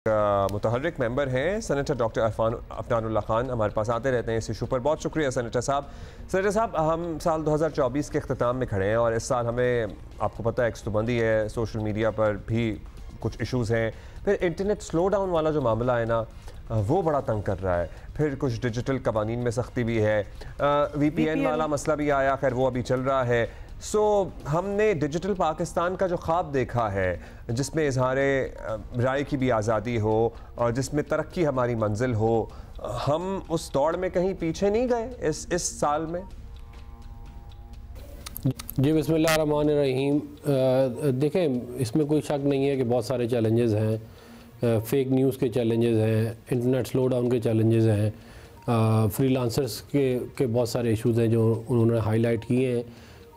मुतहर्रिक member हैं senator doctor Afnanullah Khan, हमारे पास आते रहते हैं इस इशू पर। बहुत शुक्रिया सेनेटर साहब। सेनेटर साहब, हम साल 2024 के अख्ताम में खड़े हैं और इस साल हमें, आपको पता है, एक्सतुबंदी है, सोशल मीडिया पर भी कुछ इशूज़ हैं, फिर इंटरनेट स्लो डाउन वाला जो मामला है ना, वो बड़ा तंग कर रहा है, फिर कुछ डिजिटल कवानीन में सख्ती भी है, VPN वाला मसला भी आया, खैर वो अभी चल रहा है। हमने डिजिटल पाकिस्तान का जो ख्वाब देखा है, जिसमें इजहार राय की भी आज़ादी हो और जिसमें तरक्की हमारी मंजिल हो, हम उस दौड़ में कहीं पीछे नहीं गए इस साल में? जी, बिस्मिल्लाहिर्रहमानिर्रहीम। देखें, इसमें कोई शक नहीं है कि बहुत सारे चैलेंजेस हैं। फेक न्यूज़ के चैलेंजेस हैं, इंटरनेट स्लो डाउन के चैलेंजेस हैं, फ्रीलांसर्स के बहुत सारे इश्यूज़ हैं जो उन्होंने हाईलाइट किए हैं।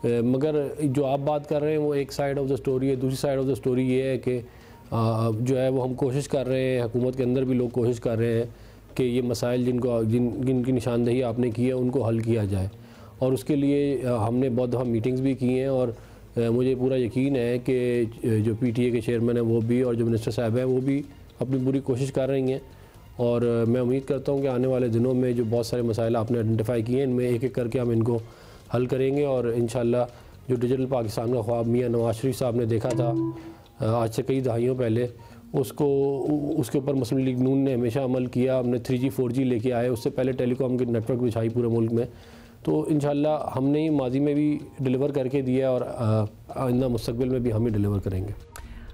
मगर जो आप बात कर रहे हैं वो एक साइड ऑफ द स्टोरी है। दूसरी साइड ऑफ द स्टोरी ये है कि जो है वो हम कोशिश कर रहे हैं, हुकूमत के अंदर भी लोग कोशिश कर रहे हैं कि ये मसाइल जिनकी निशानदेही आपने की है उनको हल किया जाए, और उसके लिए हमने बहुत दफ़ा मीटिंग्स भी की हैं। और मुझे पूरा यकीन है कि जो PTA के चेयरमैन हैं वो भी और जो मिनिस्टर साहब हैं वो भी अपनी पूरी कोशिश कर रही हैं। और मैं उम्मीद करता हूँ कि आने वाले दिनों में जो बहुत सारे मसाइल आपने आइडेंटिफाई किए हैं, इनमें एक एक करके हम इनको हल करेंगे। और इंशाल्लाह जो डिजिटल पाकिस्तान का ख्वाब मियां नवाज शरीफ साहब ने देखा था आज से कई दहाइयों पहले, उसके ऊपर मुस्लिम लीग नून ने हमेशा अमल किया। हमने 3G 4G लेके आए, उससे पहले टेलीकॉम के नेटवर्क बिछाई पूरे मुल्क में। तो इंशाल्लाह हमने ही माजी में भी डिलीवर करके दिया और आइंदा मुस्तकबिल में भी हम ही डिलीवर करेंगे।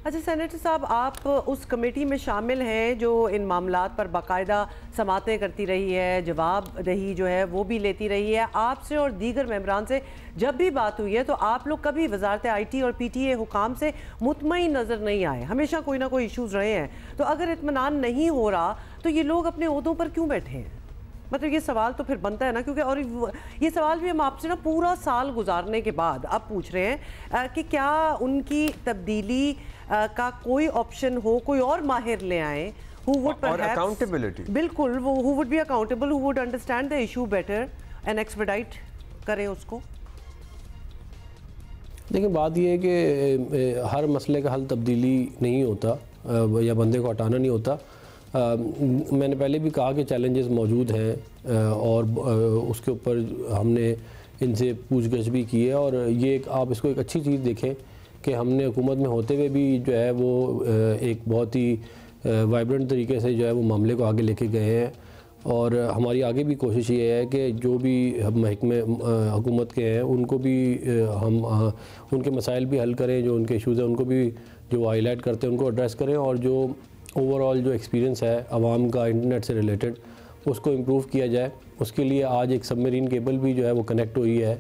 अच्छा सेनेटर साहब, आप उस कमेटी में शामिल हैं जो इन मामलात पर बाकायदा समातें करती रही है, जवाबदेही जो है वो भी लेती रही है। आपसे और दीगर मेंबरान से जब भी बात हुई है तो आप लोग कभी वजारत IT और PTA हुकाम से मुतमईन नज़र नहीं आए, हमेशा कोई ना कोई इशूज़ रहे हैं। तो अगर इत्मीनान नहीं हो रहा तो ये लोग अपने ओहदों पर क्यों बैठे हैं? मतलब ये सवाल तो फिर बनता है ना, क्योंकि और ये सवाल भी हम आपसे ना पूरा साल गुजारने के बाद अब पूछ रहे हैं कि क्या उनकी तब्दीली का कोई ऑप्शन हो, कोई और माहिर ले आए who would perhaps, अकाउंटेबिलिटी, बिल्कुल वो who would be accountable, who would understand the issue better and expedite करें उसको। देखिए, बात यह है कि हर मसले का हल तब्दीली नहीं होता या बंदे को हटाना नहीं होता। मैंने पहले भी कहा कि चैलेंजेस मौजूद हैं और उसके ऊपर हमने इनसे पूछगछ भी की है। और ये आप इसको एक अच्छी चीज़ देखें कि हमने हुकूमत में होते हुए भी जो है वो एक बहुत ही वाइब्रेंट तरीके से जो है वो मामले को आगे लेके गए हैं। और हमारी आगे भी कोशिश ये है कि जो भी महकमे हुकूमत के हैं उनको भी हम उनके मसाइल भी हल करें, जो उनके इशूज़ हैं उनको भी जो हाईलाइट करते हैं उनको एड्रेस करें, और जो ओवरऑल जो एक्सपीरियंस है आवाम का इंटरनेट से रिलेटेड उसको इम्प्रूव किया जाए। उसके लिए आज एक सबमरीन केबल भी जो है वो कनेक्ट हुई है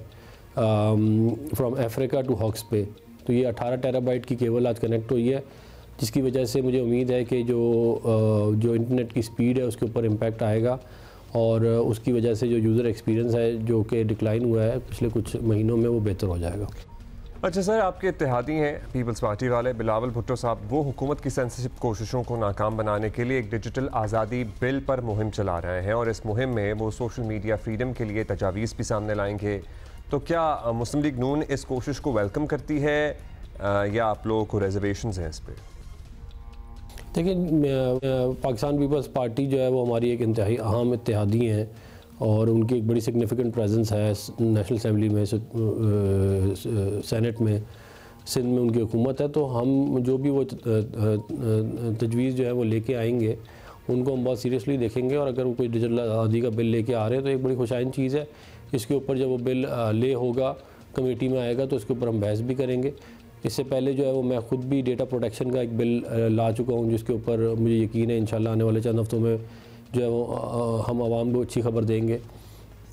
फ्रॉम अफ्रीका टू हॉक्स पे। तो ये 18 टेराबाइट की केबल आज कनेक्ट हुई है, जिसकी वजह से मुझे उम्मीद है कि जो इंटरनेट की स्पीड है उसके ऊपर इम्पैक्ट आएगा, और उसकी वजह से जो यूज़र एक्सपीरियंस है जो कि डिक्लाइन हुआ है पिछले कुछ महीनों में वो बेहतर हो जाएगा। अच्छा सर, आपके इत्तेहादी हैं पीपल्स पार्टी वाले बिलावल भुट्टो साहब, वो हुकूमत की सेंसिटिव कोशिशों को नाकाम बनाने के लिए एक डिजिटल आज़ादी बिल पर मुहिम चला रहे हैं, और इस मुहिम में वो सोशल मीडिया फ्रीडम के लिए तजावीज़ भी सामने लाएंगे। तो क्या मुस्लिम लीग नून इस कोशिश को वेलकम करती है या आप लोगों को रिजर्वेशंस हैं इस पर? देखिए, पाकिस्तान पीपल्स पार्टी जो है वो हमारी एक इंतहाई अहम इत्तेहादी हैं और उनकी एक बड़ी सिग्निफिकेंट प्रेजेंस है नेशनल असम्बली में, सेनेट में, सिंध में उनकी हुकूमत है। तो हम जो भी वो तजवीज़ जो है वो लेके आएंगे उनको हम बहुत सीरियसली देखेंगे, और अगर वो कोई डिजिटल आज़ादी का बिल लेके आ रहे हैं तो एक बड़ी खुशाइन चीज़ है। इसके ऊपर जब वो बिल ले होगा, कमेटी में आएगा, तो इसके ऊपर हम बहस भी करेंगे। इससे पहले जो है वो मैं ख़ुद भी डेटा प्रोटेक्शन का एक बिल ला चुका हूँ, जिसके ऊपर मुझे यकीन है इंशाल्लाह आने वाले चंद हफ्तों में जो है वो हम आवाम को अच्छी खबर देंगे।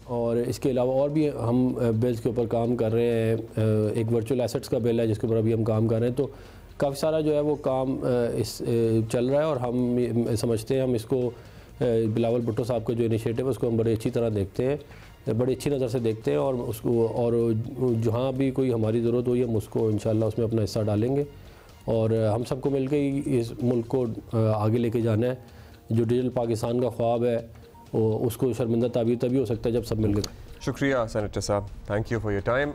और इसके अलावा और भी हम बिल्स के ऊपर काम कर रहे हैं। एक वर्चुअल एसेट्स का बिल है जिसके ऊपर अभी हम काम कर रहे हैं। तो काफ़ी सारा जो है वो काम इस चल रहा है, और हम समझते हैं, हम इसको बिलावल भुट्टो साहब का जो इनिशिएटिव है उसको हम बड़ी अच्छी तरह देखते हैं, बड़ी अच्छी नज़र से देखते हैं, और उसको और जहाँ भी कोई हमारी ज़रूरत हुई हम उसको इंशाल्लाह उसमें अपना हिस्सा डालेंगे। और हम सबको मिलकर ही इस मुल्क को आगे लेके जाना है। जो डिजिटल पाकिस्तान का ख्वाब है उसको शर्मिंदा तभी हो सकता है जब सब मिल गए। शुक्रिया सेनेटर साहब, thank you for your time.